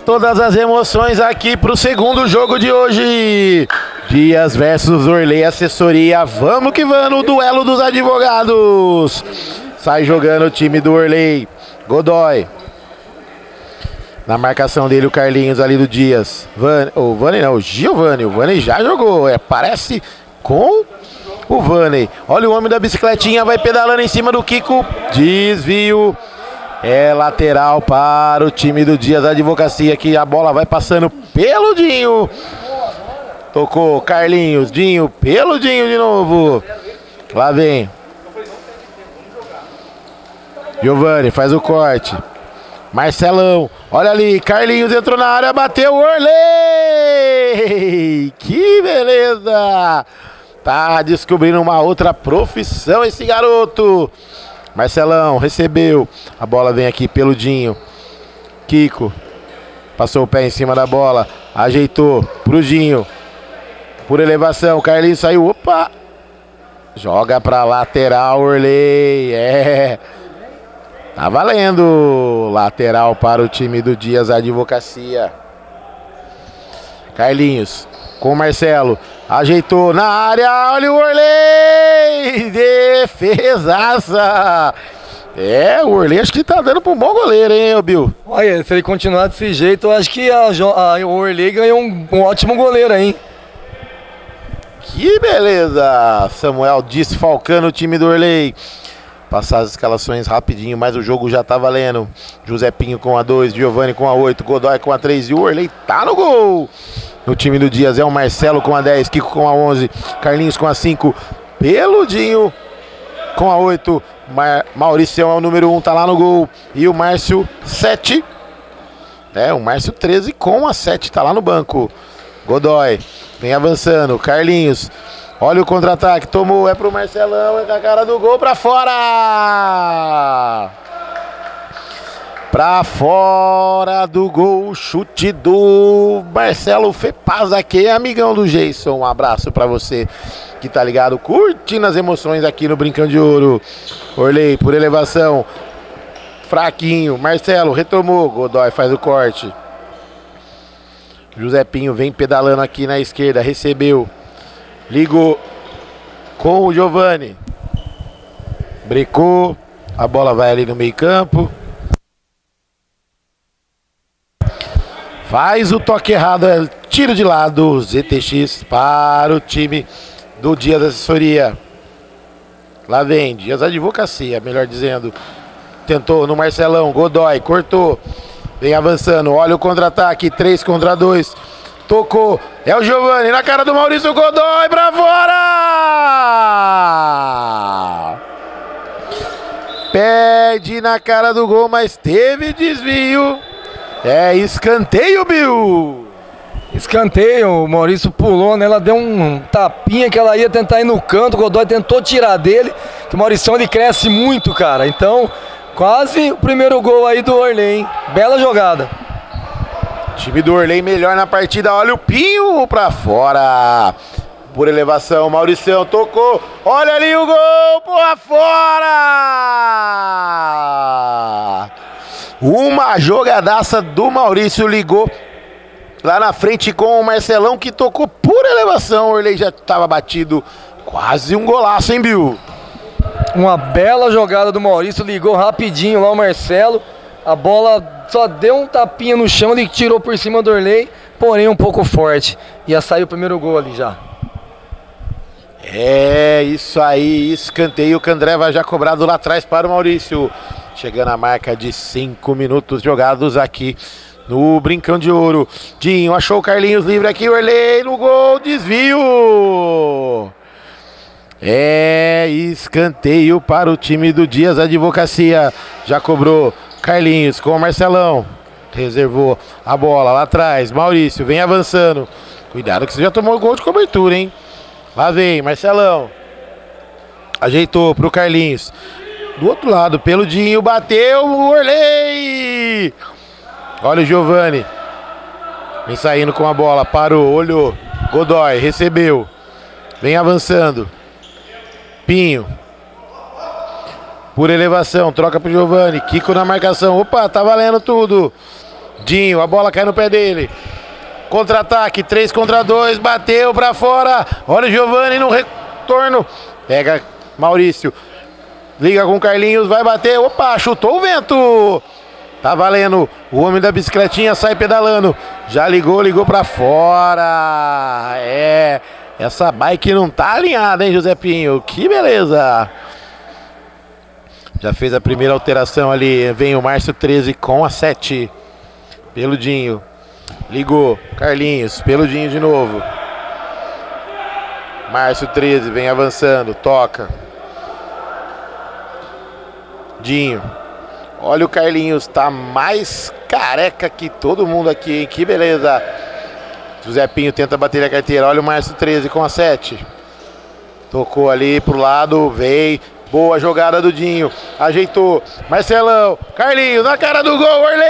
todas as emoções aqui para o segundo jogo de hoje. Dias versus Orley Assessoria. Vamos que vamos, o duelo dos advogados. Sai jogando o time do Orley. Godoy. Na marcação dele o Carlinhos ali do Dias. O Giovanni. O Vanney já jogou. Parece com o Vanney. Olha o homem da bicicletinha, vai pedalando em cima do Kiko. Desvio. É lateral para o time do Dias Advocacia, que a bola vai passando pelo Dinho. Tocou Carlinhos, Dinho, pelo Dinho de novo. Lá vem Giovanni, faz o corte. Marcelão, olha ali, Carlinhos entrou na área, bateu o Orley. Que beleza! Tá descobrindo uma outra profissão esse garoto. Marcelão recebeu, a bola vem aqui pelo Dinho. Kiko passou o pé em cima da bola, ajeitou pro Dinho. Por elevação, Carlinhos saiu, opa! Joga pra lateral, Orley. Tá valendo. Lateral para o time do Dias Advocacia. Carlinhos com o Marcelo. Ajeitou na área. Olha o Orley. Defesaça. O Orley acho que tá dando pra um bom goleiro, hein, Bill? Olha, se ele continuar desse jeito, eu acho que o Orley ganhou um ótimo goleiro, hein? Que beleza. Samuel desfalcando o time do Orley. Passar as escalações rapidinho, mas o jogo já tá valendo. Josepinho com a 2, Giovanni com a 8, Godoy com a 3 e o Orley tá no gol. No time do Dias é o Marcelo com a 10, Kiko com a 11, Carlinhos com a 5, Peludinho com a 8, Maurício é o número 1, tá lá no gol. E o Márcio 7, o Márcio 13 com a 7, tá lá no banco. Godoy vem avançando, Carlinhos. Olha o contra-ataque, tomou, é pro Marcelão, é com a cara do gol, pra fora! Pra fora do gol, chute do Marcelo Fepazaque, amigão do Jason. Um abraço pra você que tá ligado, curtindo as emoções aqui no Brincando de Ouro. Orley por elevação, fraquinho, Marcelo retomou, Godoy faz o corte. Josepinho vem pedalando aqui na esquerda, recebeu. Ligou com o Giovanni. Brecou. A bola vai ali no meio campo. Faz o toque errado. Tiro de lado. ZTX para o time do Dias Assessoria. Lá vem Dias Advocacia, melhor dizendo. Tentou no Marcelão. Godoy cortou. Vem avançando. Olha o contra-ataque. 3 contra 2. Tocou, é o Giovanni na cara do Maurício Godoy, pra fora! Perde na cara do gol, mas teve desvio. Escanteio, Bill. Escanteio, o Maurício pulou nela, deu um tapinha que ela ia tentar ir no canto, o Godoy tentou tirar dele, que o Maurição ele cresce muito, cara. Então, quase o primeiro gol aí do Orley, hein? Bela jogada. Time do Orley melhor na partida, olha o Pinho pra fora. Por elevação, Mauricião tocou, olha ali o gol, pra fora. Uma jogadaça do Maurício, ligou lá na frente com o Marcelão que tocou por elevação. O Orley já estava batido, quase um golaço, hein, Bill? Uma bela jogada do Maurício, ligou rapidinho lá o Marcelo. A bola só deu um tapinha no chão, ele tirou por cima do Orley, porém um pouco forte. Ia sair o primeiro gol ali já. Isso aí, escanteio que o André vai já cobrado lá atrás para o Maurício. Chegando a marca de 5 minutos jogados aqui no Brincão de Ouro. Dinho achou o Carlinhos livre aqui, o Orley no gol, desvio. Escanteio para o time do Dias Advocacia. Já cobrou Carlinhos com o Marcelão. Reservou a bola lá atrás. Maurício vem avançando. Cuidado que você já tomou gol de cobertura, hein? Lá vem Marcelão. Ajeitou pro Carlinhos. Do outro lado, Peludinho bateu o Orley. Olha o Giovanni. Vem saindo com a bola. Parou, olhou. Godoy recebeu. Vem avançando. Pinho. Por elevação, troca pro Giovanni. Kiko na marcação. Opa, tá valendo tudo. Dinho, a bola cai no pé dele. Contra-ataque, 3 contra 2, bateu pra fora. Olha o Giovani no retorno. Pega Maurício. Liga com o Carlinhos, vai bater. Opa, chutou o vento. Tá valendo. O homem da bicicletinha sai pedalando. Já ligou pra fora. Essa bike não tá alinhada, hein, José Pinho? Que beleza. Já fez a primeira alteração ali. Vem o Márcio 13 com a 7. Peludinho. Ligou. Carlinhos. Peludinho de novo. Márcio 13 vem avançando. Toca. Dinho. Olha o Carlinhos. Tá mais careca que todo mundo aqui, hein? Que beleza. José Pinho tenta bater a carteira. Olha o Márcio 13 com a 7. Tocou ali pro lado. Veio. Boa jogada do Dinho. Ajeitou. Marcelão. Carlinhos na cara do gol. Orley.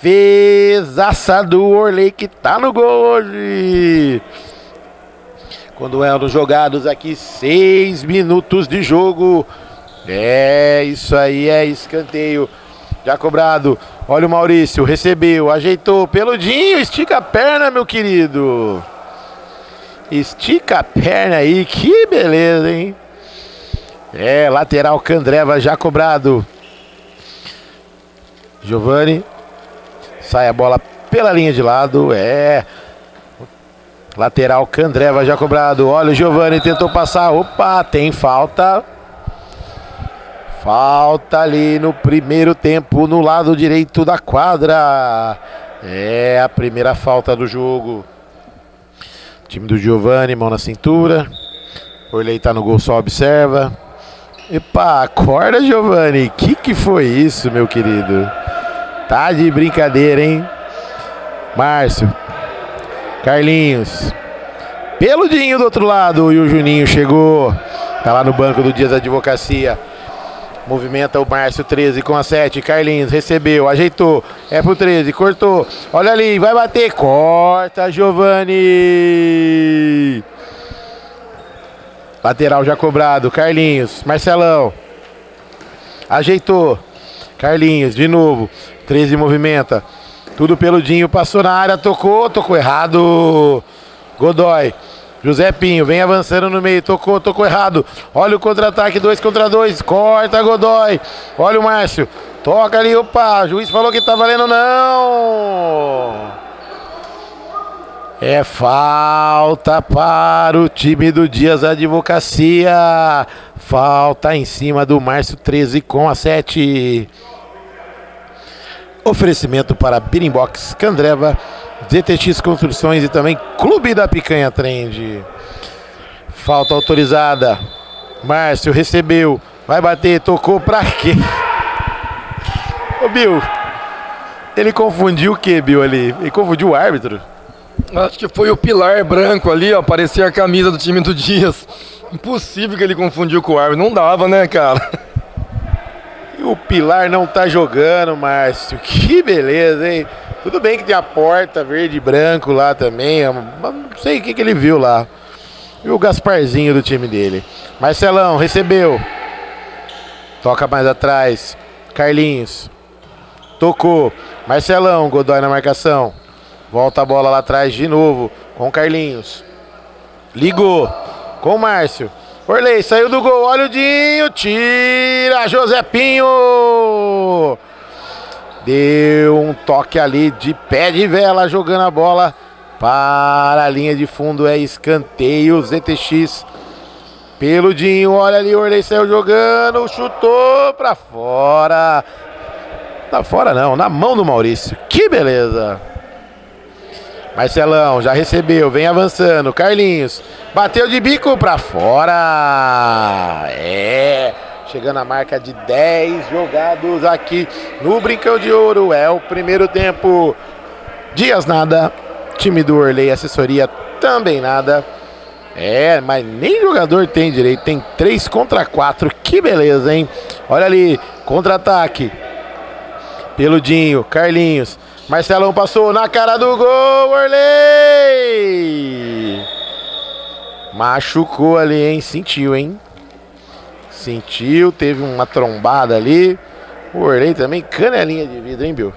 Defesaça do Orley que tá no gol hoje. Quando é nos jogados aqui, 6 minutos de jogo. Isso aí é escanteio. Já cobrado. Olha o Maurício. Recebeu. Ajeitou. Peludinho. Estica a perna, meu querido. Estica a perna aí, que beleza, hein? Lateral Candreva já cobrado. Giovani. Sai a bola pela linha de lado, lateral Candreva já cobrado. Olha o Giovani, tentou passar. Opa, tem falta. Falta ali no primeiro tempo, no lado direito da quadra. A primeira falta do jogo. Time do Giovani, mão na cintura. Orley tá no gol, só observa. Epa, acorda, Giovani. Que foi isso, meu querido? Tá de brincadeira, hein? Márcio. Carlinhos. Peludinho do outro lado. E o Juninho chegou. Tá lá no banco do Dias da Advocacia. Movimenta o Márcio 13 com a 7. Carlinhos recebeu, ajeitou. É pro 13, cortou. Olha ali, vai bater. Corta, Giovani. Lateral já cobrado. Carlinhos, Marcelão. Ajeitou. Carlinhos, de novo. 13 movimenta. Tudo peludinho, passou na área, tocou errado. Godoy. José Pinho vem avançando no meio, tocou errado. Olha o contra-ataque, 2 contra 2. Corta, Godoy. Olha o Márcio. Toca ali, opa. O juiz falou que tá valendo, não. É falta para o time do Dias Advocacia. Falta em cima do Márcio 13 com a 7. Oferecimento para Birimbox, Candreva, ZTX Construções e também Clube da Picanha Trend. Falta autorizada. Márcio recebeu. Vai bater, tocou pra quê? Ô Bill, ele confundiu o que, Bill, ali? Ele confundiu o árbitro? Acho que foi o pilar branco ali, ó. Parecia a camisa do time do Dias. Impossível que ele confundiu com o árbitro. Não dava, né, cara? E o pilar não tá jogando, Márcio. Que beleza, hein? Tudo bem que tem a porta verde e branco lá também. Mas não sei o que ele viu lá. E o Gasparzinho do time dele. Marcelão recebeu. Toca mais atrás. Carlinhos. Tocou. Marcelão, Godoy na marcação. Volta a bola lá atrás de novo. Com Carlinhos. Ligou. Com o Márcio. Orley saiu do gol. Olha o Dinho. Tira José Pinho. Deu um toque ali de pé de vela, jogando a bola para a linha de fundo. É escanteio. ZTX. Peludinho. Olha ali. Orley saiu jogando. Chutou pra fora. Tá fora não. Na mão do Maurício. Que beleza. Marcelão já recebeu, vem avançando. Carlinhos bateu de bico pra fora. Chegando a marca de 10 jogados aqui no Brincão de Ouro. É o primeiro tempo. Dias nada. Time do Orley, assessoria também nada. Mas nem jogador tem direito. Tem 3 contra 4. Que beleza, hein? Olha ali, contra-ataque. Peludinho, Carlinhos. Marcelão passou na cara do gol, Orley! Machucou ali, hein? Sentiu, hein? Sentiu, teve uma trombada ali. O Orley também, canelinha de vidro, hein, Bill?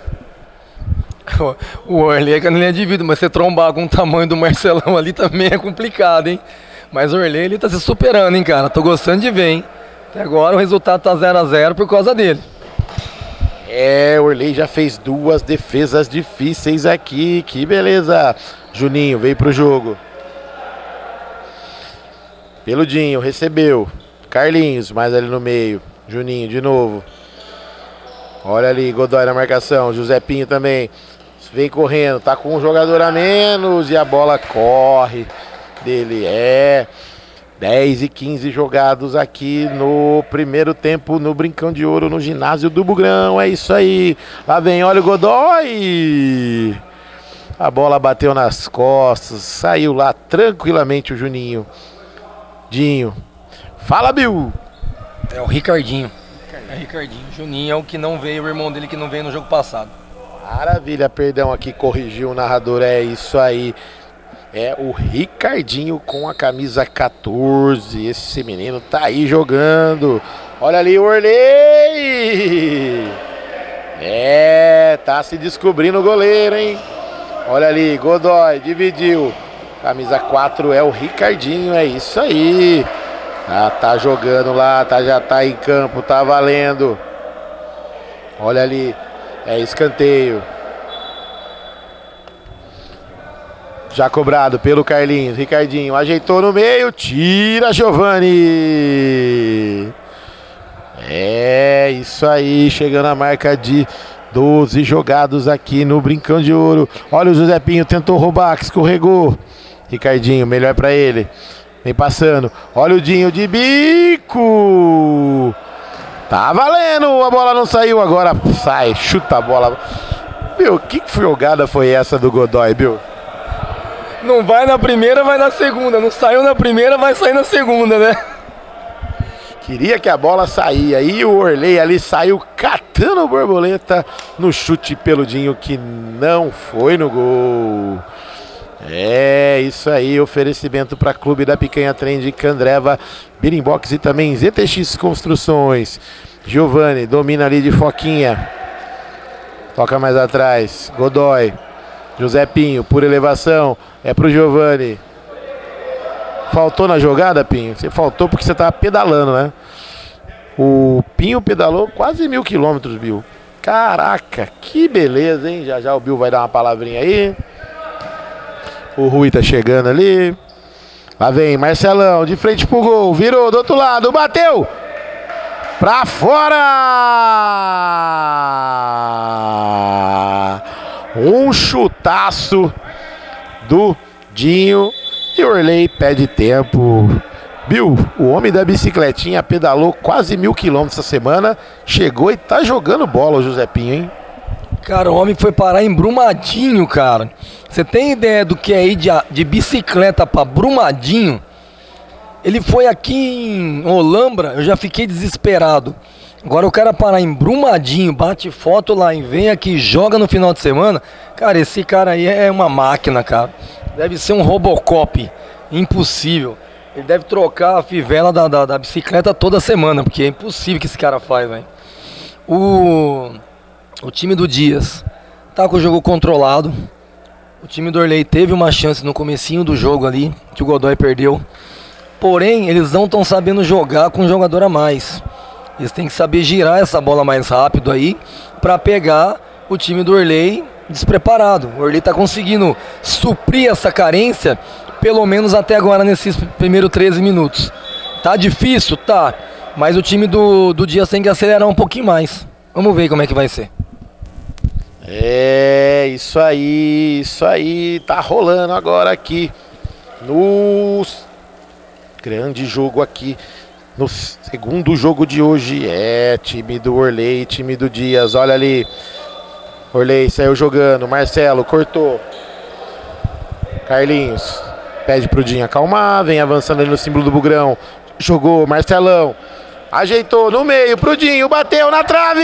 O Orley é canelinha de vidro, mas você trombar com o tamanho do Marcelão ali também é complicado, hein? Mas o Orley, ele tá se superando, hein, cara? Tô gostando de ver, hein? Até agora o resultado tá 0-0 por causa dele. O Orley já fez 2 defesas difíceis aqui. Que beleza. Juninho veio pro jogo. Peludinho, recebeu. Carlinhos, mais ali no meio. Juninho de novo. Olha ali, Godoy na marcação. José Pinho também. Vem correndo, tá com um jogador a menos. E a bola corre dele. 10 e 15 jogados aqui no primeiro tempo no Brincão de Ouro, no ginásio do Bugrão. É isso aí. Lá vem, olha o Godoy. A bola bateu nas costas. Saiu lá tranquilamente o Juninho. Dinho. Fala, Bill. É o Ricardinho. É o Ricardinho. Juninho é o que não veio, o irmão dele que não veio no jogo passado. Maravilha, perdão aqui, corrigiu o narrador. É isso aí. É o Ricardinho com a camisa 14. Esse menino tá aí jogando. Olha ali o Orley. Tá se descobrindo o goleiro, hein? Olha ali, Godoy dividiu. Camisa 4 é o Ricardinho, é isso aí. Tá jogando lá, já tá em campo, tá valendo. Olha ali, é escanteio. Já cobrado pelo Carlinhos. Ricardinho ajeitou no meio. Tira, Giovani. Isso aí. Chegando a marca de 12 jogados aqui no Brincão de Ouro. Olha o José Pinho. Tentou roubar, que escorregou. Ricardinho, melhor pra ele. Vem passando. Olha o Dinho de bico. Tá valendo. A bola não saiu. Agora sai. Chuta a bola. Meu, que jogada foi essa do Godoy, Bill? Não vai na primeira, vai na segunda. Não saiu na primeira, vai sair na segunda, né? Queria que a bola saía. E o Orley ali saiu catando borboleta no chute peludinho que não foi no gol. Isso aí. Oferecimento para Clube da Picanha Trend, Candreva, Birimbox e também ZTX Construções. Giovani domina ali de foquinha. Toca mais atrás. Godoy. José Pinho, por elevação, é pro Giovani. Faltou na jogada, Pinho? Você faltou porque você tava pedalando, né? O Pinho pedalou quase 1000 quilômetros, Bill. Caraca, que beleza, hein? Já o Bill vai dar uma palavrinha aí. O Rui tá chegando ali. Lá vem Marcelão, de frente pro gol. Virou do outro lado, bateu! Pra fora! Um chutaço do Dinho e Orley pede tempo. Bill, o homem da bicicletinha pedalou quase 1000 quilômetros essa semana. Chegou e tá jogando bola o José Pinho, hein? Cara, o homem foi parar em Brumadinho, cara. Você tem ideia do que é ir de bicicleta pra Brumadinho? Ele foi aqui em Olambra, eu já fiquei desesperado. Agora o cara parar em Brumadinho, bate foto lá e vem aqui e joga no final de semana. Cara, esse cara aí é uma máquina, cara. Deve ser um Robocop. Impossível. Ele deve trocar a fivela da bicicleta toda semana, porque é impossível que esse cara faz, velho. O time do Dias tá com o jogo controlado. O time do Orley teve uma chance no comecinho do jogo ali, que o Godoy perdeu. Porém, eles não estão sabendo jogar com um jogador a mais. Eles têm que saber girar essa bola mais rápido aí para pegar o time do Orley despreparado. O Orley está conseguindo suprir essa carência, pelo menos até agora nesses primeiros 13 minutos. Tá difícil? Tá. Mas o time do Dias tem que acelerar um pouquinho mais. Vamos ver como é que vai ser. Isso aí. Tá rolando agora aqui no grande jogo aqui. No segundo jogo de hoje, time do Orley, time do Dias, olha ali. Orley saiu jogando, Marcelo cortou. Carlinhos pede pro Dinho acalmar, vem avançando ali no símbolo do Bugrão. Jogou, Marcelão. Ajeitou no meio pro Dinho, bateu na trave!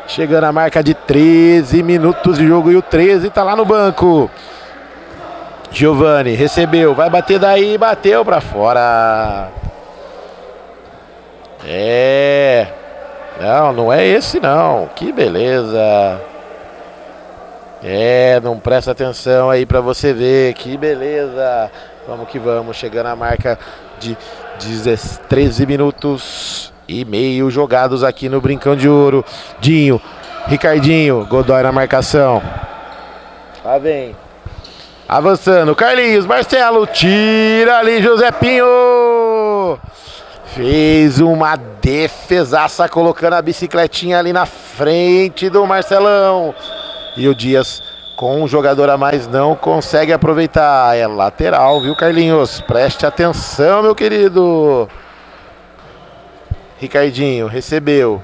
Chegando a marca de 13 minutos de jogo e o 13 tá lá no banco. Giovani recebeu, vai bater daí, bateu pra fora. Não é esse não, que beleza. Não presta atenção aí pra você ver, que beleza. Vamos que vamos, chegando a marca de 13 minutos e meio jogados aqui no Brincão de Ouro. Dinho, Ricardinho, Godoy na marcação. Lá vem. Avançando, Carlinhos, Marcelo, tira ali, Josepinho. Fez uma defesaça, colocando a bicicletinha ali na frente do Marcelão. E o Dias, com um jogador a mais, não consegue aproveitar. É lateral, viu, Carlinhos? Preste atenção, meu querido. Ricardinho, recebeu.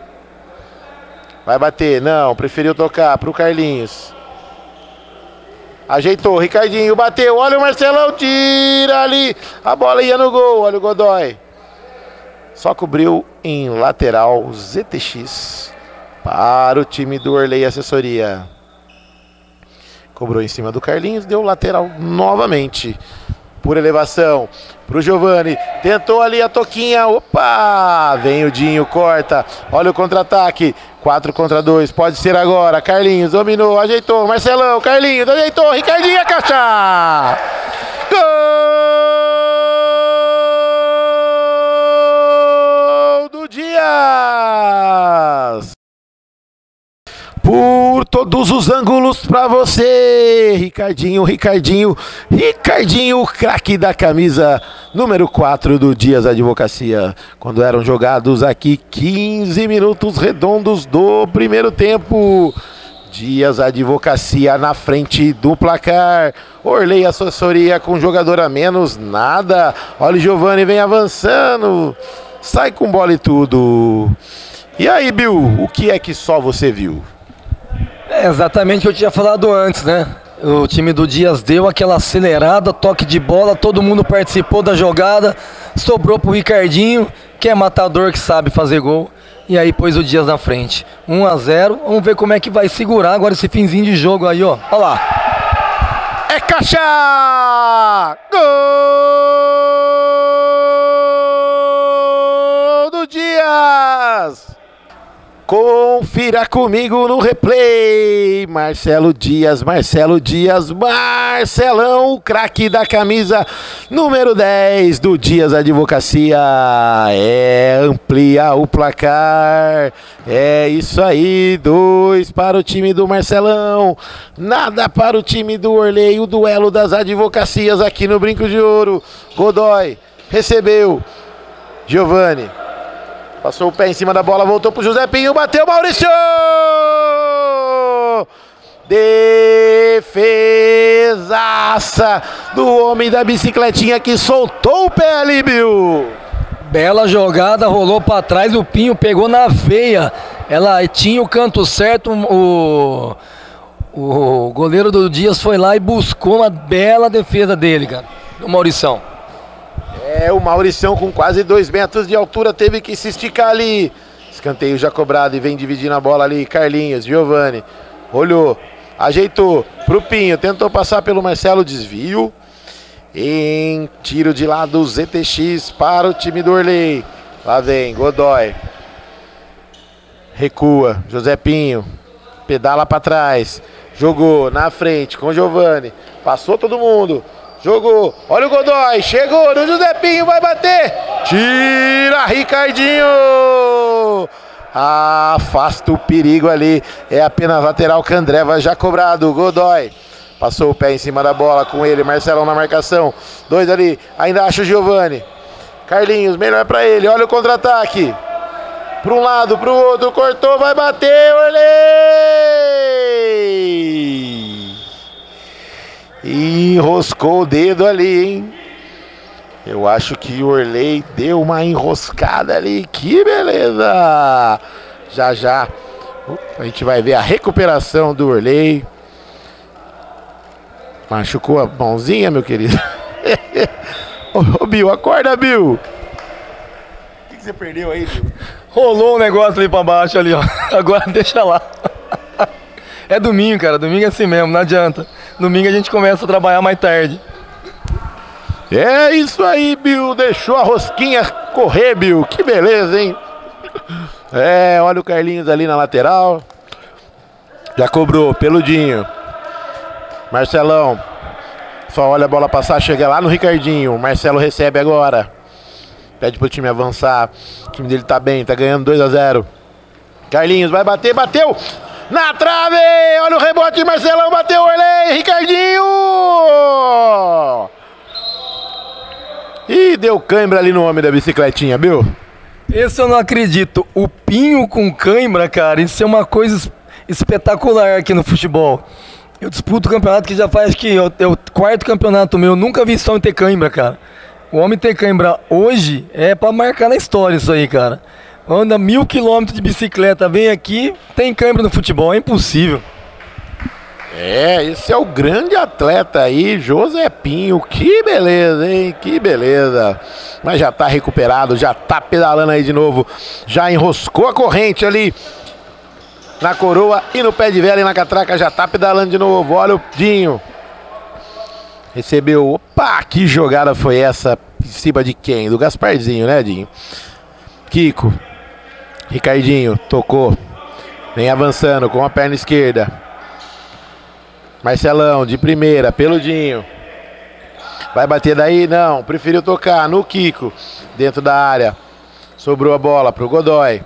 Vai bater, não, preferiu tocar pro Carlinhos. Ajeitou, Ricardinho, bateu, olha o Marcelão, tira ali. A bola ia no gol, olha o Godoy. Só cobriu em lateral ZTX para o time do Orley Assessoria. Cobrou em cima do Carlinhos, deu lateral novamente. Por elevação, pro Giovani, tentou ali a toquinha, opa, vem o Dinho, corta, olha o contra-ataque, 4 contra 2, pode ser agora, Carlinhos dominou, ajeitou, Marcelão, Carlinhos, ajeitou, Ricardinho, a caixa, gol do Dias! Por todos os ângulos pra você, Ricardinho, craque da camisa número 4 do Dias Advocacia. Quando eram jogados aqui 15 minutos redondos do primeiro tempo. Dias Advocacia na frente do placar. Orley Assessoria com jogador a menos, nada. Olha o Giovani, vem avançando. Sai com bola e tudo. E aí, Bill, o que é que só você viu? É exatamente o que eu tinha falado antes, né? O time do Dias deu aquela acelerada, toque de bola, todo mundo participou da jogada, sobrou pro Ricardinho, que é matador, que sabe fazer gol, e aí pôs o Dias na frente. 1-0, vamos ver como é que vai segurar agora esse finzinho de jogo aí, ó. Olha lá. É caixa! Gol do Dias! Confira comigo no replay. Marcelão, Marcelão, craque da camisa número 10 do Dias Advocacia. Amplia o placar. É isso aí, 2 para o time do Marcelão, nada para o time do Orley. O duelo das advocacias aqui no Brinco de Ouro. Godoy recebeu, Giovani. Passou o pé em cima da bola, voltou pro Josepinho, bateu, Maurício! Defesaça do homem da bicicletinha que soltou o pé ali, Bill. Bela jogada, rolou para trás, o Pinho pegou na veia. Ela tinha o canto certo, o goleiro do Dias foi lá e buscou uma bela defesa dele, cara, do Maurição. O Mauricião com quase 2 metros de altura teve que se esticar ali. Escanteio já cobrado e vem dividindo a bola ali. Carlinhos, Giovani, olhou, ajeitou pro Pinho, tentou passar pelo Marcelo, desvio. Em tiro de lado, ZTX para o time do Orley. Lá vem, Godoy. Recua, Josepinho, pedala para trás. Jogou na frente com Giovani. Passou todo mundo. Jogou, olha o Godoy, chegou no Josepinho, vai bater, tira, Ricardinho, afasta o perigo ali, é apenas lateral, Candreva já cobrado, Godoy, passou o pé em cima da bola com ele, Marcelão na marcação, 2 ali, ainda acha o Giovani, Carlinhos, melhor pra ele, olha o contra-ataque, pra um lado, pro outro, cortou, vai bater, Orley! Enroscou o dedo ali, hein? Eu acho que o Orley deu uma enroscada ali. Que beleza! Já já a gente vai ver a recuperação do Orley. Machucou a mãozinha, meu querido. Ô, Bill, acorda, Bill. O que você perdeu aí, Bill? Rolou um negócio ali pra baixo ali, ó. Agora deixa lá. É domingo, cara. Domingo é assim mesmo, não adianta. Domingo a gente começa a trabalhar mais tarde. É isso aí, Bill. Deixou a rosquinha correr, Bill. Que beleza, hein? É, olha o Carlinhos ali na lateral. Já cobrou, peludinho. Marcelão. Só olha a bola passar, chega lá no Ricardinho. Marcelo recebe agora. Pede pro time avançar. O time dele tá bem, tá ganhando 2-0. Carlinhos vai bater, bateu! Na trave! Olha o rebote, Marcelão bateu, Orley, Ricardinho! Ih, deu cãibra ali no homem da bicicletinha, viu? Esse eu não acredito. O Pinho com cãibra, cara, isso é uma coisa espetacular aqui no futebol. Eu disputo o campeonato que já faz, acho que é o quarto campeonato meu. Eu nunca vi esse homem ter cãibra, cara. O homem ter cãibra hoje é pra marcar na história isso aí, cara. Anda 1000 quilômetros de bicicleta, vem aqui, tem cãibra no futebol, é impossível. É, esse é o grande atleta aí, José Pinho. Que beleza, hein? Que beleza. Mas já tá recuperado, já tá pedalando aí de novo. Já enroscou a corrente ali na coroa e no pé de vela e na catraca. Já tá pedalando de novo. Olha o Dinho. Recebeu. Opa, que jogada foi essa? Em cima de quem? Do Gasparzinho, né, Dinho? Kiko. Ricardinho, tocou. Vem avançando com a perna esquerda. Marcelão, de primeira, peludinho. Vai bater daí? Não, preferiu tocar no Kiko. Dentro da área. Sobrou a bola pro Godoy.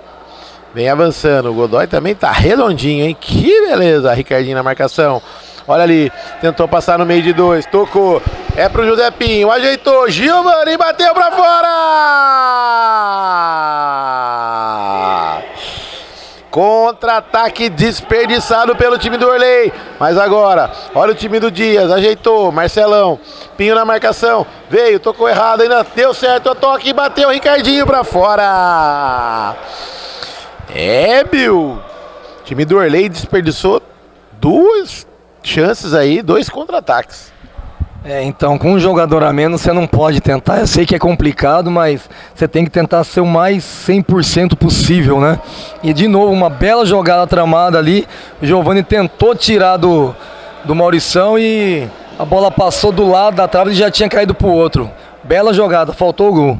Vem avançando, o Godoy também tá redondinho, hein? Que beleza, Ricardinho na marcação. Olha ali, tentou passar no meio de dois, tocou. É pro José Pinho, ajeitou, Giovani bateu pra fora! Contra-ataque desperdiçado pelo time do Orley. Mas agora, olha o time do Dias, ajeitou, Marcelão, Pinho na marcação, veio, tocou errado, ainda deu certo o toque e bateu o Ricardinho pra fora. É, Bill, o time do Orley desperdiçou duas chances aí, 2 contra-ataques. É, então com um jogador a menos você não pode tentar, eu sei que é complicado, mas você tem que tentar ser o mais 100% possível, né? E de novo, uma bela jogada tramada ali, o Giovani tentou tirar do Maurição e a bola passou do lado da trave e já tinha caído pro outro. Bela jogada, faltou o gol.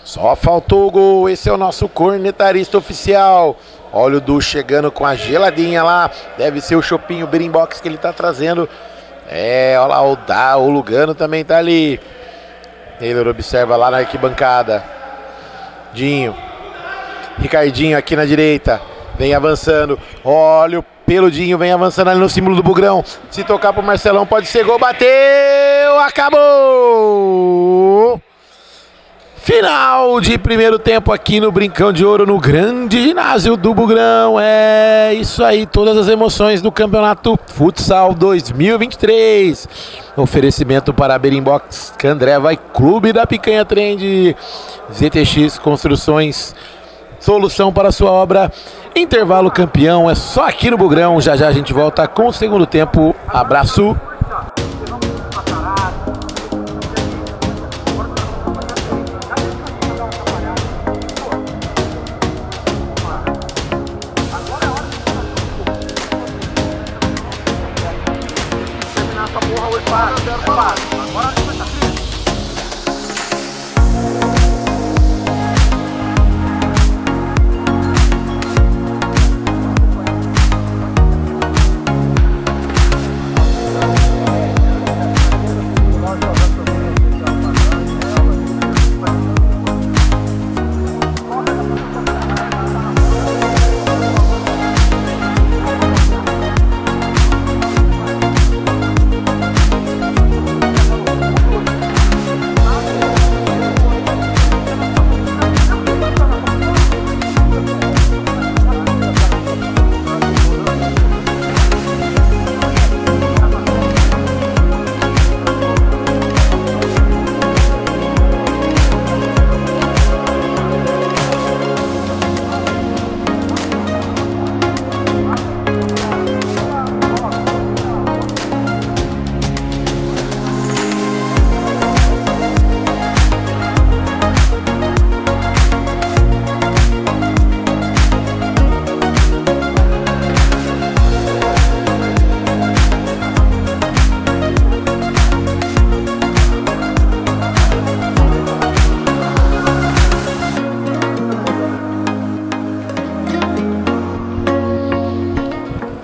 Só faltou o gol, esse é o nosso cornetarista oficial. Olha o Du chegando com a geladinha lá, deve ser o chopinho Berimbox que ele tá trazendo. É, olha lá, o Lugano também tá ali. Taylor observa lá na arquibancada. Dinho. Ricardinho aqui na direita. Vem avançando. Olha o peludinho, vem avançando ali no símbolo do Bugrão. Se tocar pro Marcelão, pode ser gol. Bateu! Acabou! Final de primeiro tempo aqui no Brincão de Ouro, no grande ginásio do Bugrão. É isso aí, todas as emoções do Campeonato Futsal 2023. Oferecimento para Berimbox, Candré vai Clube da Picanha Trend, ZTX Construções, solução para sua obra. Intervalo campeão, é só aqui no Bugrão. Já já a gente volta com o segundo tempo. Abraço.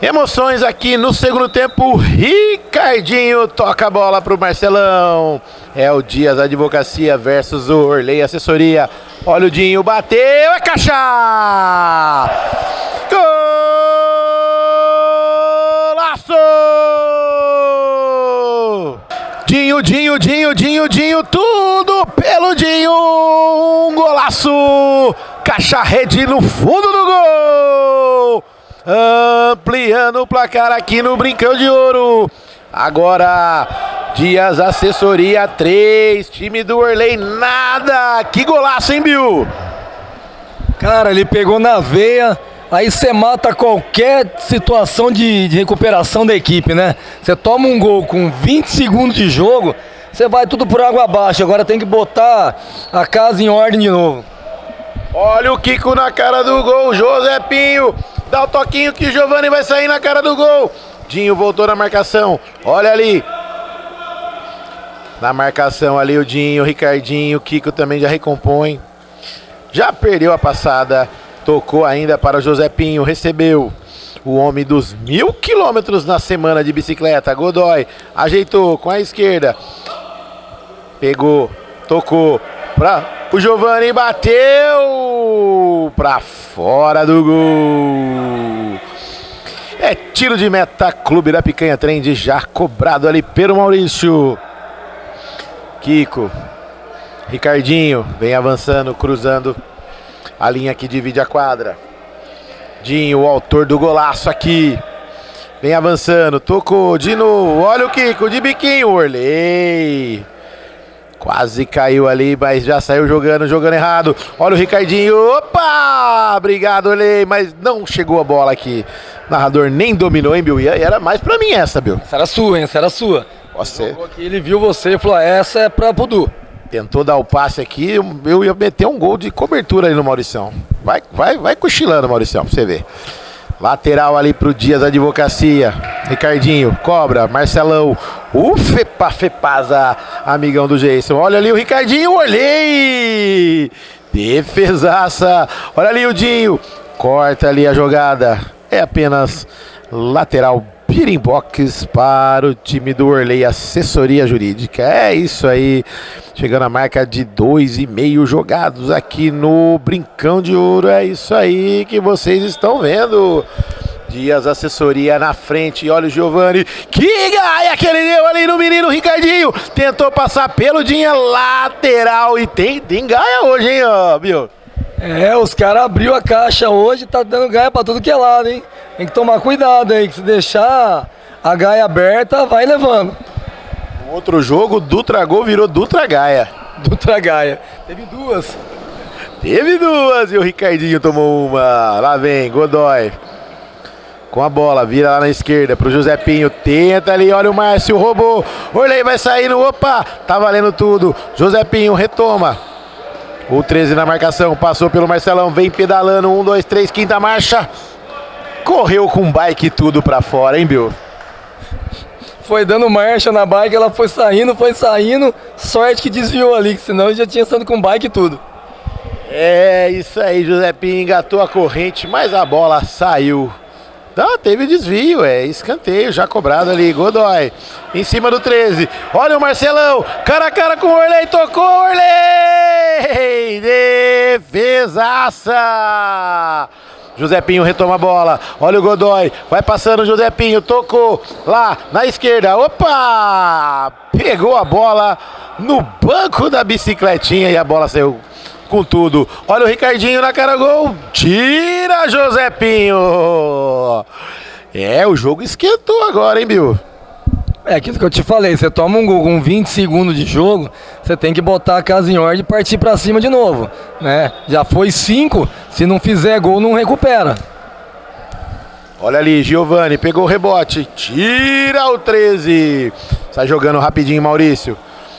Emoções aqui no segundo tempo. Ricardinho toca a bola pro Marcelão. É o Dias Advocacia versus o Orley Assessoria. Olha o Dinho, bateu, é caixa! Golaço! Dinho, tudo pelo Dinho! Um golaço! Caixa rede no fundo do gol! Ampliando o placar aqui no Brincão de Ouro. Agora, Dias Assessoria 3, time do Orley nada. Que golaço, hein, Bill? Cara, ele pegou na veia. Aí você mata qualquer situação de recuperação da equipe, né? Você toma um gol com 20 segundos de jogo, você vai tudo por água abaixo. Agora tem que botar a casa em ordem de novo. Olha o Kiko na cara do gol, José Pinho. Dá o toquinho que o Giovani vai sair na cara do gol. Dinho voltou na marcação. Olha ali. Na marcação ali o Dinho, o Ricardinho. O Kiko também já recompõe. Já perdeu a passada. Tocou ainda para o José Pinho. Recebeu o homem dos 1000 quilômetros na semana de bicicleta. Godoy ajeitou com a esquerda. Pegou, tocou para o Giovani, bateu para fora do gol. É tiro de meta, Clube da Picanha Trend, já cobrado ali pelo Maurício. Kiko, Ricardinho, vem avançando, cruzando a linha que divide a quadra. Dinho, o autor do golaço aqui, vem avançando, tocou de novo, olha o Kiko de biquinho, Orley. Quase caiu ali, mas já saiu jogando errado. Olha o Ricardinho, opa! Obrigado, Orley, mas não chegou a bola aqui. O narrador nem dominou, hein, Bill? E era mais pra mim essa, Bill. Essa era sua, hein? Essa era sua. Você. Aqui, ele viu você e falou, essa é pra Pudu. Tentou dar o passe aqui, eu ia meter um gol de cobertura ali no Mauricião. Vai cochilando, Mauricião, pra você ver. Lateral ali pro Dias Advocacia. Ricardinho, cobra, Marcelão. Fepasa, amigão do Jason. Olha ali o Ricardinho, olhei! Defesaça. Olha ali o Dinho. Corta ali a jogada. É apenas lateral. Pirimbox para o time do Orley Assessoria Jurídica. É isso aí. Chegando a marca de 2,5 jogados aqui no Brincão de Ouro. É isso aí que vocês estão vendo. Dias Assessoria na frente. Olha o Giovani. Que gaia que ele deu ali no menino Ricardinho. Tentou passar pelo Dinha, lateral. E tem gaia hoje, hein, ó, Bill? É, os caras abriu a caixa hoje, tá dando gaia pra tudo que é lado, hein? Tem que tomar cuidado aí, que se deixar a gaia aberta, vai levando. No outro jogo, Dutra Gol virou Dutra Gaia. Dutra Gaia. Teve duas. E o Ricardinho tomou uma. Lá vem, Godoy. Com a bola, vira lá na esquerda pro José Pinho. Tenta ali, olha o Márcio, roubou. Orley vai saindo, opa, tá valendo tudo. José Pinho retoma. O 13 na marcação, passou pelo Marcelão, vem pedalando, 1, 2, 3, quinta marcha. Correu com bike tudo pra fora, hein, Bill? Foi dando marcha na bike, ela foi saindo. Sorte que desviou ali, que senão já tinha estado com bike e tudo. É isso aí, José Pinho engatou a corrente, mas a bola saiu. Não, teve desvio, é escanteio já cobrado ali, Godoy, em cima do 13, olha o Marcelão, cara a cara com o Orley, tocou Orley, defesaça, José Pinho retoma a bola, olha o Godoy, vai passando o José Pinho, tocou lá na esquerda, opa, pegou a bola no banco da bicicletinha e a bola saiu com tudo. Olha o Ricardinho na cara, gol. Tira, José Pinho. É, o jogo esquentou agora, hein, Bill? É aquilo que eu te falei, você toma um gol com 20 segundos de jogo, você tem que botar a casa em ordem e partir pra cima de novo, né? Já foi 5, se não fizer gol não recupera. Olha ali, Giovani, pegou o rebote, tira o 13. Sai jogando rapidinho, Maurício.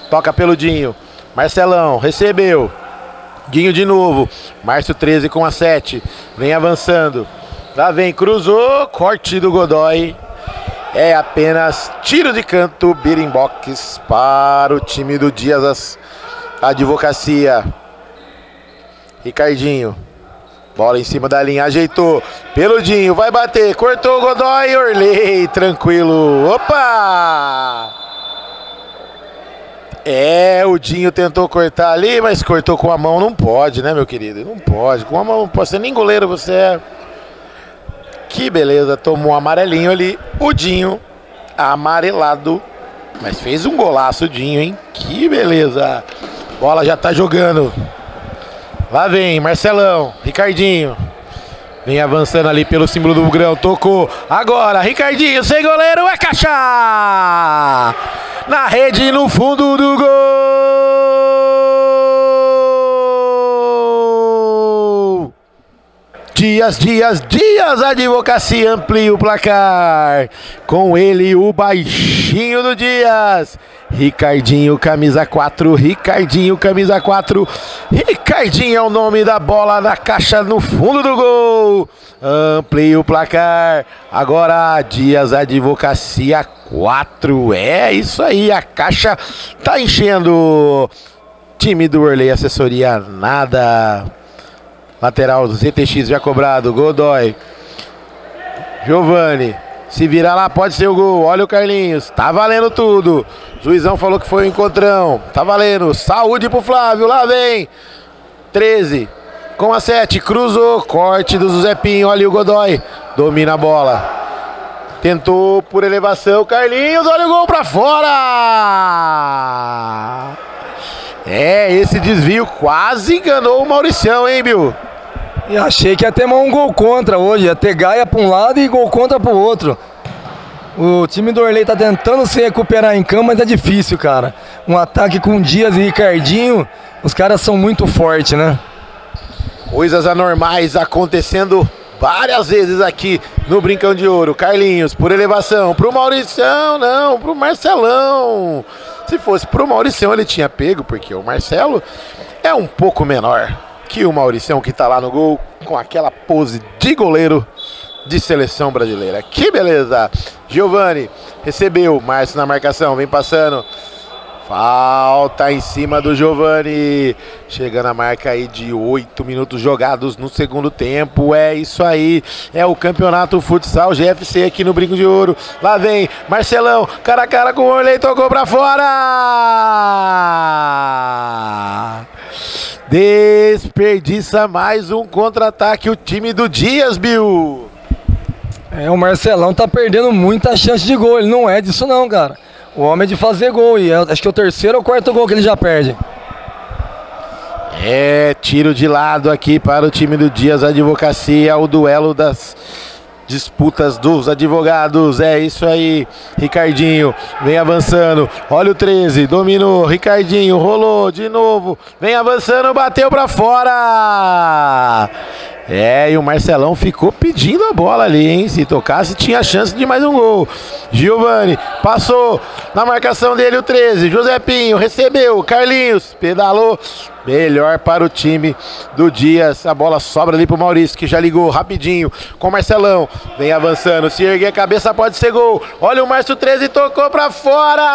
Toca pelo Dinho. Marcelão, recebeu. Dinho de novo, Márcio 13 com a 7, vem avançando, lá vem, cruzou, corte do Godoy, é apenas tiro de canto, Birimbox para o time do Dias Advocacia. Ricardinho, Bola em cima da linha, ajeitou. Peludinho, vai bater. Cortou o Godoy, Orley, tranquilo. Opa! O Dinho tentou cortar ali, mas cortou com a mão. Não pode, né, meu querido? Não pode. Com a mão não pode. Você nem goleiro você é. Que beleza. Tomou um amarelinho ali. O Dinho, amarelado. Mas fez um golaço o Dinho, hein? Que beleza. Bola já tá jogando. Lá vem, Marcelão. Ricardinho. Vem avançando ali pelo símbolo do Grão. Tocou. Agora, Ricardinho, sem goleiro, é caixa! Na rede, no fundo do gol! Dias, Advocacia amplia o placar. Com ele, o baixinho do Dias. Ricardinho, camisa 4. Ricardinho, camisa 4. Ricardinho é o nome da bola na caixa no fundo do gol. Amplia o placar. Agora, Dias Advocacia 4. É isso aí, a caixa tá enchendo. Time do Orley, assessoria nada. Lateral do ZTX já cobrado. Godoy. Giovani. Se virar lá, pode ser o gol. Olha o Carlinhos. Tá valendo tudo. Juizão falou que foi o encontrão. Tá valendo. Saúde pro Flávio. Lá vem. 13. Com a 7. Cruzou. Corte do José Pinho. Olha o Godoy. Domina a bola. Tentou por elevação. Carlinhos. Olha o gol pra fora. Esse desvio quase enganou o Mauricião, hein, Bill? E achei que ia ter um gol contra hoje, ia ter Gaia para um lado e gol contra para o outro. O time do Orley tá tentando se recuperar em campo, mas é difícil, cara. Um ataque com Dias e Ricardinho, os caras são muito fortes, né? Coisas anormais acontecendo várias vezes aqui no Brincão de Ouro. Carlinhos, por elevação, pro Mauricião, não, pro Marcelão. Se fosse pro Mauricião ele tinha pego, porque o Marcelo é um pouco menor que o Mauricião, que tá lá no gol com aquela pose de goleiro de seleção brasileira. Que beleza! Giovani recebeu, Márcio na marcação, vem passando. Falta em cima do Giovani. Chegando a marca aí de 8 minutos jogados no segundo tempo. É isso aí. É o Campeonato Futsal GFC aqui no Brinco de Ouro. Lá vem Marcelão. Cara a cara com o Orley. Tocou pra fora. Desperdiça mais um contra-ataque o time do Dias, Bill. O Marcelão tá perdendo muita chance de gol. Ele não é disso não, cara. O homem é de fazer gol, e acho que é o terceiro ou quarto gol que ele já perde. Tiro de lado aqui para o time do Dias Advocacia, o duelo das disputas dos advogados. É isso aí, Ricardinho vem avançando, olha o 13, dominou, Ricardinho rolou de novo, vem avançando, bateu para fora. E o Marcelão ficou pedindo a bola ali, hein? Se tocasse, tinha chance de mais um gol. Giovani passou na marcação dele, o 13. José Pinho recebeu. Carlinhos pedalou. Melhor para o time do Dias. A bola sobra ali pro Maurício, que já ligou rapidinho com o Marcelão. Vem avançando. Se erguer a cabeça, pode ser gol. Olha o Márcio 13, tocou para fora.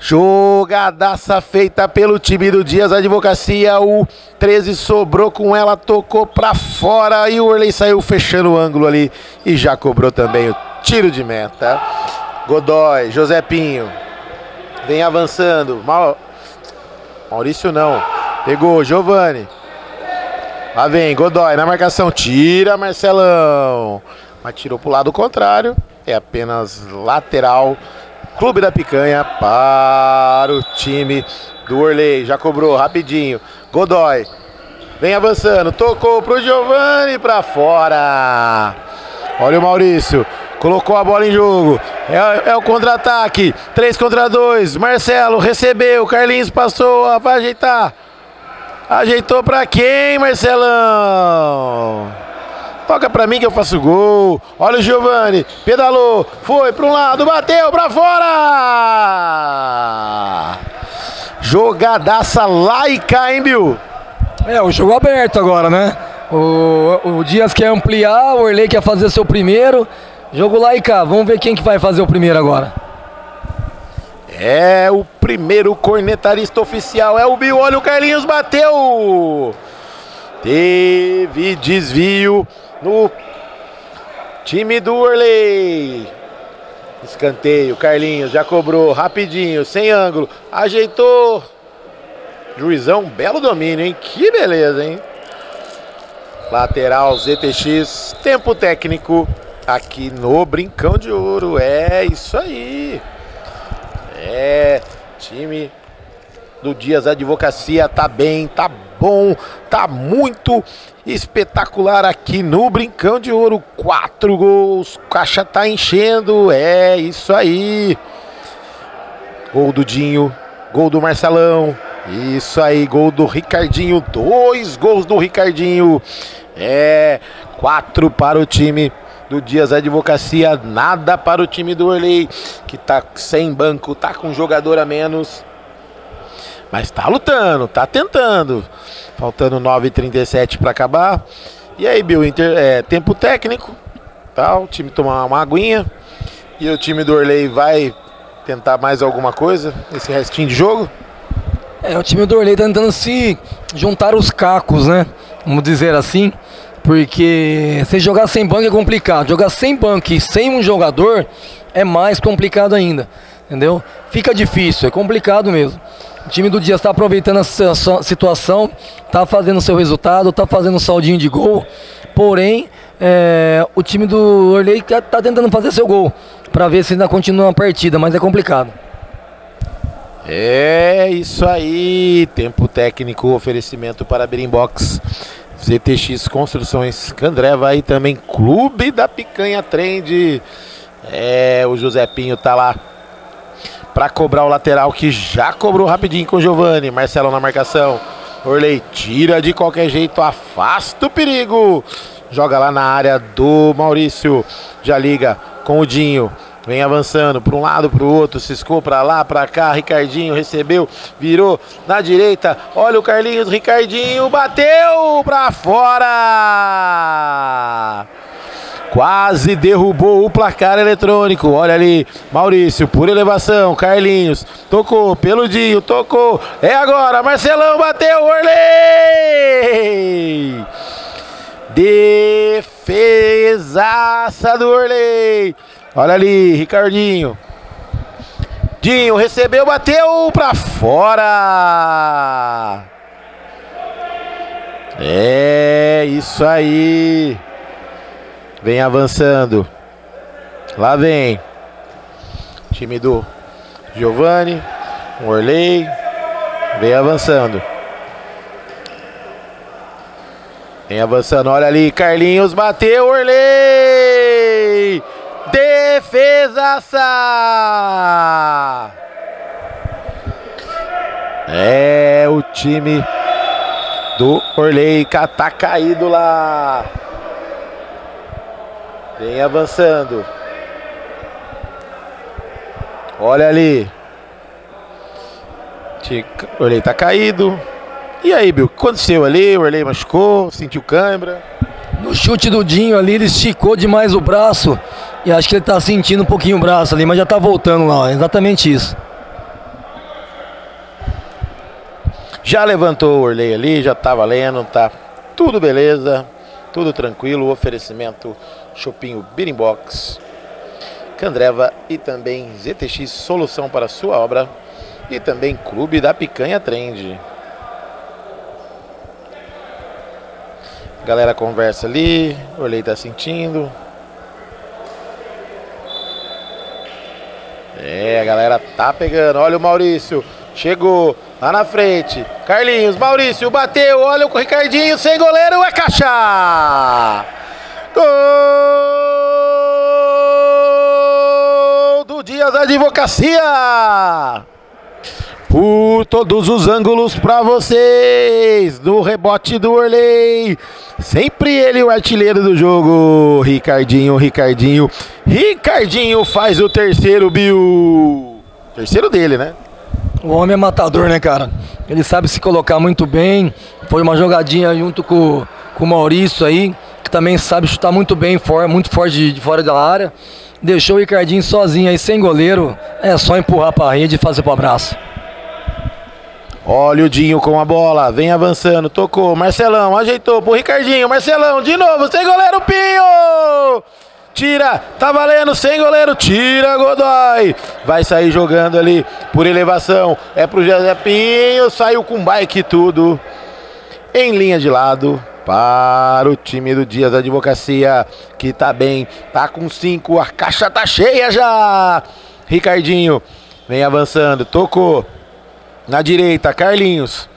Jogadaça feita pelo time do Dias Advocacia. O 13 sobrou com ela, tocou pra fora e o Orley saiu fechando o ângulo ali e já cobrou também o tiro de meta. Godoy, José Pinho vem avançando. Maurício não, pegou Giovani. Lá vem Godoy na marcação, tira Marcelão, mas tirou pro lado contrário. É apenas lateral. Clube da Picanha para o time do Orley. Já cobrou rapidinho. Godoy vem avançando. Tocou pro Giovani para fora. Olha o Maurício. Colocou a bola em jogo. É o contra-ataque. 3 contra 2. Marcelo recebeu. Carlinhos passou. Vai ajeitar. Ajeitou para quem, Marcelão? Toca pra mim que eu faço gol. Olha o Giovani, pedalou, foi para um lado, bateu pra fora. Jogadaça laica, hein, Bill? O jogo aberto agora, né? O Dias quer ampliar, o Orley quer fazer seu primeiro. Jogo laica, vamos ver quem que vai fazer o primeiro agora. É o primeiro cornetarista oficial, é o Bill. Olha, o Carlinhos bateu. Teve desvio no time do Worley. Escanteio, Carlinhos já cobrou rapidinho, sem ângulo, ajeitou. Juizão, belo domínio, hein? Que beleza, hein? Lateral ZTX, tempo técnico aqui no Brincão de Ouro. É isso aí. É, time do Dias Advocacia tá bem, tá bom, tá muito espetacular aqui no Brincão de Ouro. 4 gols, caixa tá enchendo, é isso aí. Gol do Dinho, gol do Marcelão, isso aí, gol do Ricardinho, 2 gols do Ricardinho. É, 4 para o time do Dias Advocacia, nada para o time do Worley, que tá sem banco, tá com jogador a menos. Mas tá lutando, tá tentando. Faltando 9h37 para acabar. E aí, Bill, tempo técnico. Tá, o time tomar uma aguinha. E o time do Worley vai tentar mais alguma coisa nesse restinho de jogo. O time do Worley tá tentando se juntar os cacos, né? Vamos dizer assim. Porque se jogar sem banco é complicado. Jogar sem banco e sem um jogador é mais complicado ainda. Entendeu? Fica difícil, é complicado mesmo. O time do Dias está aproveitando essa situação, está fazendo seu resultado, está fazendo um saldinho de gol. Porém, o time do Worley está tentando fazer seu gol, para ver se ainda continua a partida, mas é complicado. É isso aí, tempo técnico, oferecimento para Birimbox, ZTX Construções, Candreva e também Clube da Picanha Trend. O José Pinho tá lá para cobrar o lateral, que já cobrou rapidinho com o Giovani. Marcelo na marcação. Worley tira de qualquer jeito, afasta o perigo. Joga lá na área do Maurício. Já liga com o Dinho. Vem avançando para um lado, para o outro. Ciscou para lá, para cá. Ricardinho recebeu, virou na direita. Olha o Carlinhos, Ricardinho bateu para fora. Quase derrubou o placar eletrônico. Olha ali, Maurício, por elevação. Carlinhos, tocou, Peludinho, tocou. É agora, Marcelão bateu, Worley! Defesaça do Worley. Olha ali, Ricardinho. Dinho recebeu, bateu pra fora. É isso aí. Vem avançando. Lá vem time do Giovani, Worley. Vem avançando. Vem avançando, olha ali, Carlinhos bateu, Worley! Defesaça! O time do Worley tá caído lá. Vem avançando. Olha ali. O Worley tá caído. E aí, Bill, o que aconteceu ali? O Worley machucou, sentiu cãibra. No chute do Dinho ali, ele esticou demais o braço. E acho que ele tá sentindo um pouquinho o braço ali, mas já tá voltando lá, é exatamente isso. Já levantou o Worley ali, já tá valendo, tá tudo beleza, tudo tranquilo. O oferecimento Shopping Birimbox, Candreva e também ZTX Solução para sua obra e também Clube da Picanha Trend. Galera conversa ali, o Worley tá sentindo. A galera tá pegando. Olha o Maurício, chegou lá na frente. Carlinhos, Maurício bateu. Olha o Ricardinho, sem goleiro, é caixa! Gol do Dias Advocacia! Por todos os ângulos para vocês, no rebote do Worley, sempre ele o artilheiro do jogo, Ricardinho faz o terceiro, Bill, terceiro dele, né? O homem é matador, né, cara? Ele sabe se colocar muito bem, foi uma jogadinha junto com o Maurício aí, que também sabe chutar muito bem, muito forte de fora da área. deixou o Ricardinho sozinho aí, sem goleiro. É só empurrar pra rede e fazer pro abraço. Olha o Dinho com a bola, vem avançando, tocou, Marcelão, ajeitou pro Ricardinho, Marcelão, de novo, sem goleiro, Pinho! Tira, tá valendo, sem goleiro, tira, Godoy! Vai sair jogando ali por elevação, é pro José Pinho, saiu com bike e tudo. Em linha de lado, para o time do Dias Advocacia, que tá bem, tá com 5, a caixa tá cheia já! Ricardinho, vem avançando, tocou. Na direita, Carlinhos.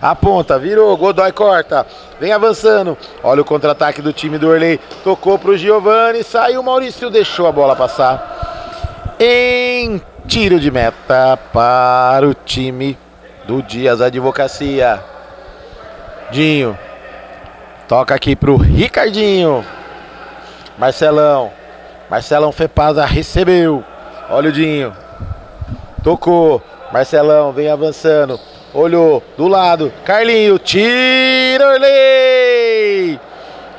Aponta, virou, Godoy corta. Vem avançando. Olha o contra-ataque do time do Orley. Tocou pro Giovani, saiu, Maurício deixou a bola passar. Em tiro de meta para o time do Dias Advocacia. Dinho. Toca aqui pro Ricardinho. Marcelão. Marcelão Fepasa recebeu. Olha o Dinho. Tocou. Marcelão vem avançando, olhou do lado, Carlinho, tira Orley!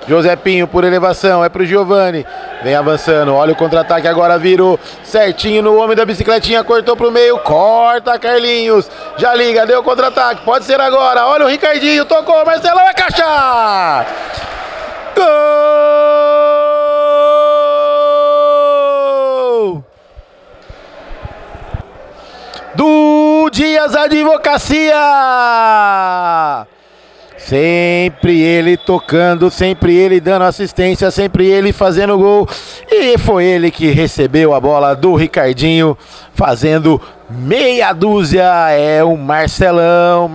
José Pinho por elevação, é pro Giovani, vem avançando, olha o contra-ataque agora, virou certinho no homem da bicicletinha, cortou pro meio, corta Carlinhos, já liga, deu contra-ataque, pode ser agora, olha o Ricardinho, tocou, Marcelão é caixa! Gol! Do Dias Advocacia, sempre ele tocando, sempre ele dando assistência, sempre ele fazendo gol, e foi ele que recebeu a bola do Ricardinho, fazendo meia dúzia, é o Marcelão,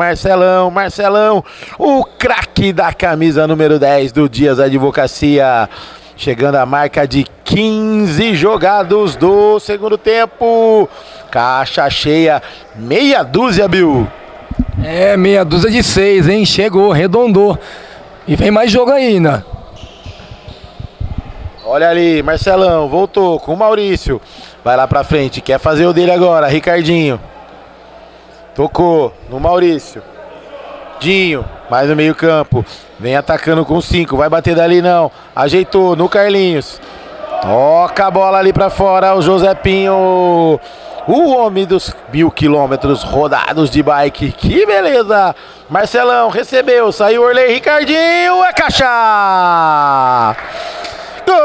o craque da camisa número 10 do Dias Advocacia, chegando à marca de 15 jogados do segundo tempo. Caixa cheia, meia dúzia, Bill. É, meia dúzia de 6, hein? Chegou, arredondou. E vem mais jogo ainda. Olha ali, Marcelão, voltou com o Maurício. Vai lá pra frente, quer fazer o dele agora, Ricardinho. Tocou no Maurício. Dinho, mais no meio campo. Vem atacando com 5, vai bater dali não. Ajeitou no Carlinhos. Toca a bola ali pra fora, o José Pinho. O homem dos 1000 quilômetros rodados de bike, que beleza! Marcelão recebeu, saiu Orley, Ricardinho, é caixa! Gol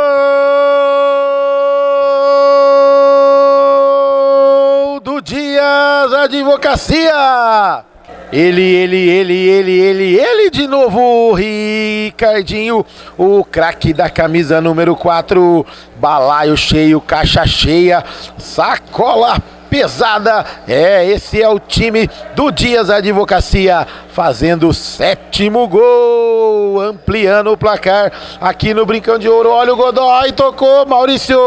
do Dias Advocacia! Ele de novo, Ricardinho, o craque da camisa número 4, balaio cheio, caixa cheia, sacola pesada, esse é o time do Dias Advocacia, fazendo o 7º gol, ampliando o placar aqui no Brincão de Ouro, olha o Godoy, tocou, Maurício,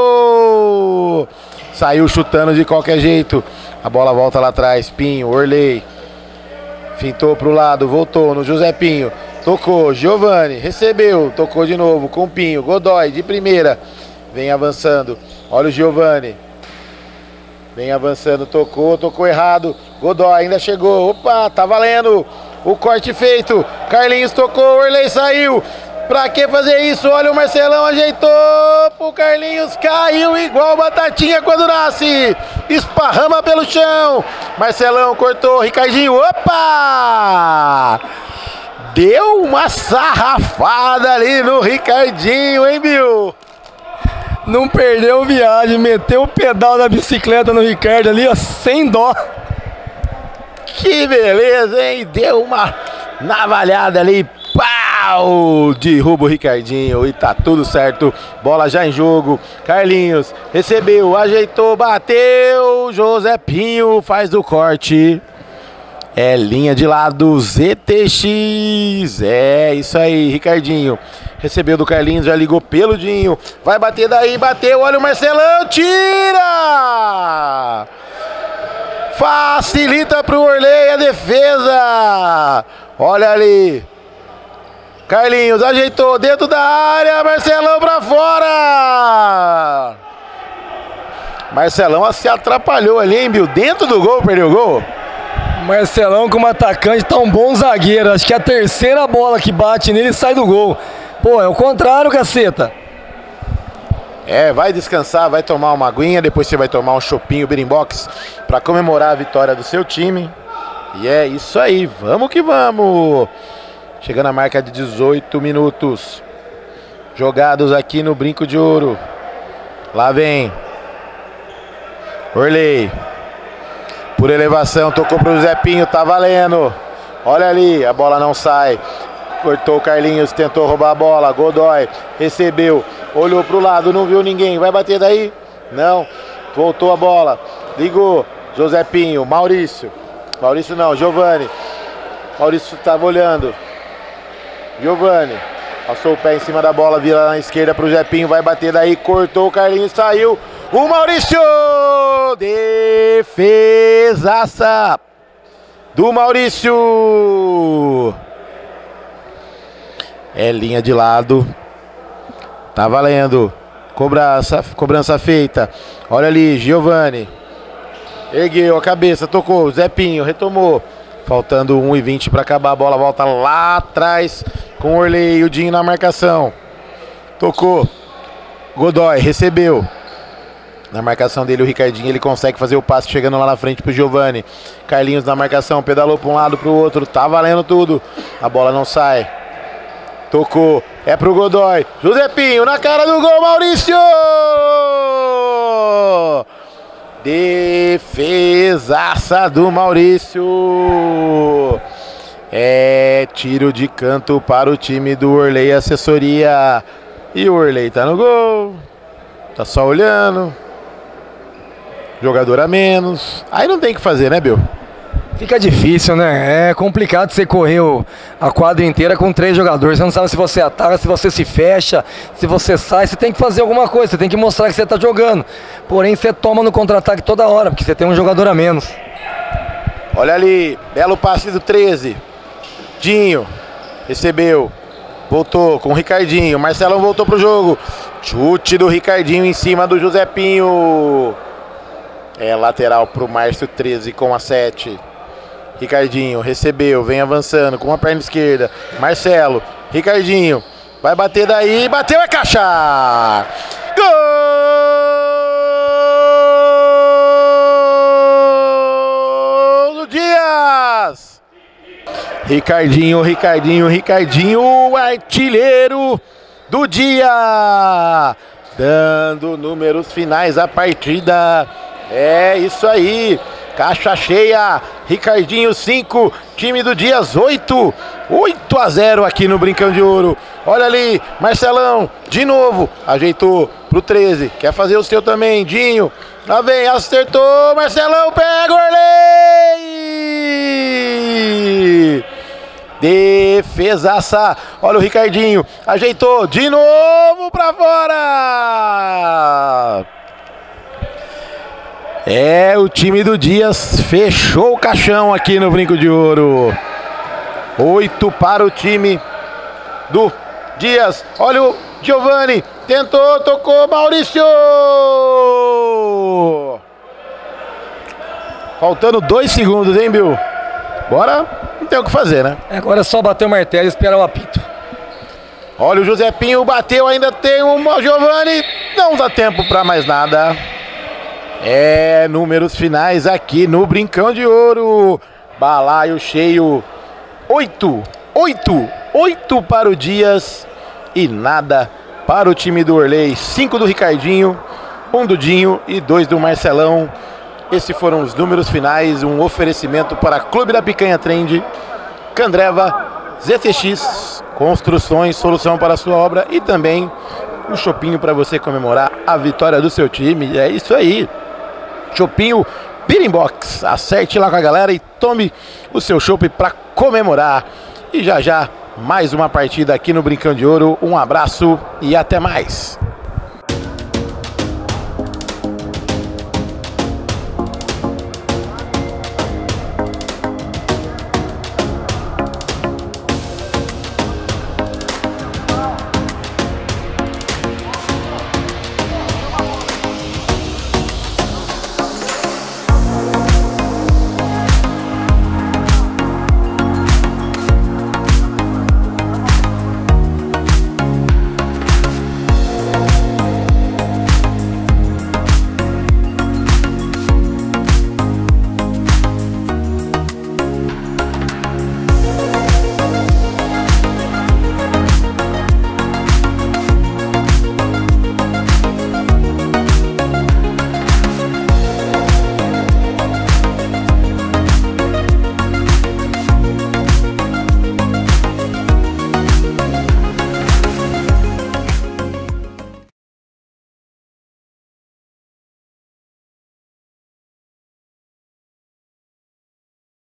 saiu chutando de qualquer jeito, a bola volta lá atrás, Pinho, Orley, fintou pro lado, voltou no José Pinho, tocou, Giovani, recebeu, tocou de novo com o Pinho, Godoy de primeira, vem avançando, olha o Giovani, vem avançando, tocou errado, Godoy ainda chegou, opa, tá valendo, o corte feito, Carlinhos tocou, Orley saiu, pra que fazer isso? Olha o Marcelão, ajeitou pro Carlinhos, caiu igual batatinha quando nasce, esparrama pelo chão, Marcelão cortou, Ricardinho, opa! Deu uma sarrafada ali no Ricardinho, hein, Bill? Não perdeu viagem, meteu o pedal da bicicleta no Ricardo ali, ó, sem dó. Que beleza, hein? Deu uma navalhada ali, pau! Derruba o Ricardinho e tá tudo certo. Bola já em jogo. Carlinhos recebeu, ajeitou, bateu. José Pinho faz o corte. É linha de lado, ZTX. É isso aí, Ricardinho. Recebeu do Carlinhos, já ligou pelo Dinho. Vai bater daí, bateu. Olha o Marcelão, tira! Facilita pro Orley a defesa. Olha ali. Carlinhos ajeitou dentro da área. Marcelão pra fora. Marcelão se atrapalhou ali, hein, Bill? Dentro do gol, perdeu o gol. Marcelão como atacante tá um bom zagueiro. Acho que a terceira bola que bate nele sai do gol. Pô, é o contrário, caceta. Vai descansar, vai tomar uma aguinha, depois você vai tomar um chopinho Birimbox para comemorar a vitória do seu time. E é isso aí, vamos que vamos. Chegando a marca de 18 minutos jogados aqui no Brinco de Ouro. Lá vem Orley. Por elevação, tocou pro Zepinho, tá valendo. Olha ali, a bola não sai. Cortou o Carlinhos, tentou roubar a bola. Godoy recebeu, olhou pro lado, não viu ninguém. Vai bater daí? Não. Voltou a bola. Ligou. Josepinho, Maurício. Maurício não, Giovani. Maurício estava olhando. Giovani. Passou o pé em cima da bola, vira na esquerda pro Zepinho. Vai bater daí, cortou o Carlinhos, saiu. O Maurício! Defesaça do Maurício! É linha de lado. Tá valendo. Cobrança feita. Olha ali, Giovani. Ergueu a cabeça, tocou. Zepinho retomou. Faltando 1:20 para acabar a bola. Volta lá atrás com o Orley e o Dinho na marcação. Tocou. Godoy recebeu. Na marcação dele o Ricardinho, ele consegue fazer o passe chegando lá na frente pro Giovani. Carlinhos na marcação, pedalou para um lado pro outro. Tá valendo tudo. A bola não sai. Tocou, é pro Godoy. Josepinho na cara do gol, Maurício! Defesaça do Maurício. É tiro de canto para o time do Orley Assessoria. E o Orley tá no gol. Tá só olhando. Jogador a menos. Aí não tem o que fazer, né, Bill? Fica difícil, né? É complicado você correr a quadra inteira com 3 jogadores. Você não sabe se você ataca, se você se fecha, se você sai. Você tem que fazer alguma coisa, você tem que mostrar que você está jogando. Porém, você toma no contra-ataque toda hora, porque você tem um jogador a menos. Olha ali, belo passe do 13. Dinho, recebeu. Voltou com o Ricardinho. Marcelão voltou pro jogo. Chute do Ricardinho em cima do Josepinho. É lateral pro Márcio 13 com a 7. Ricardinho recebeu, vem avançando com a perna esquerda. Marcelo, Ricardinho, vai bater daí, bateu, é caixa! Gol do Dias! Ricardinho, o artilheiro do dia! Dando números finais à partida. É isso aí. Caixa cheia, Ricardinho 5, time do Dias 8 a 0 aqui no Brincão de Ouro. Olha ali, Marcelão, de novo, ajeitou pro 13, quer fazer o seu também, Dinho. Lá vem, acertou, Marcelão, pega o Orley! Defesaça, olha o Ricardinho, ajeitou, de novo pra fora! É, o time do Dias fechou o caixão aqui no Brinco de Ouro. 8 para o time do Dias. Olha o Giovani, tentou, tocou, Maurício! Faltando 2 segundos, hein, Bill? Bora, não tem o que fazer, né? Agora é só bater o martelo e esperar o apito. Olha o Josepinho, bateu, ainda tem o Giovani. Não dá tempo para mais nada. É, números finais aqui no Brincão de Ouro. Balaio cheio. 8 para o Dias e nada para o time do Orley. 5 do Ricardinho, 1 do Dinho e 2 do Marcelão. Esses foram os números finais. Um oferecimento para Clube da Picanha Trend, Candreva, ZTX, Construções, solução para a sua obra e também um chopinho para você comemorar a vitória do seu time. É isso aí. Chopinho Birimbox, acerte lá com a galera e tome o seu chopp para comemorar. E já já, mais uma partida aqui no Brincão de Ouro. Um abraço e até mais.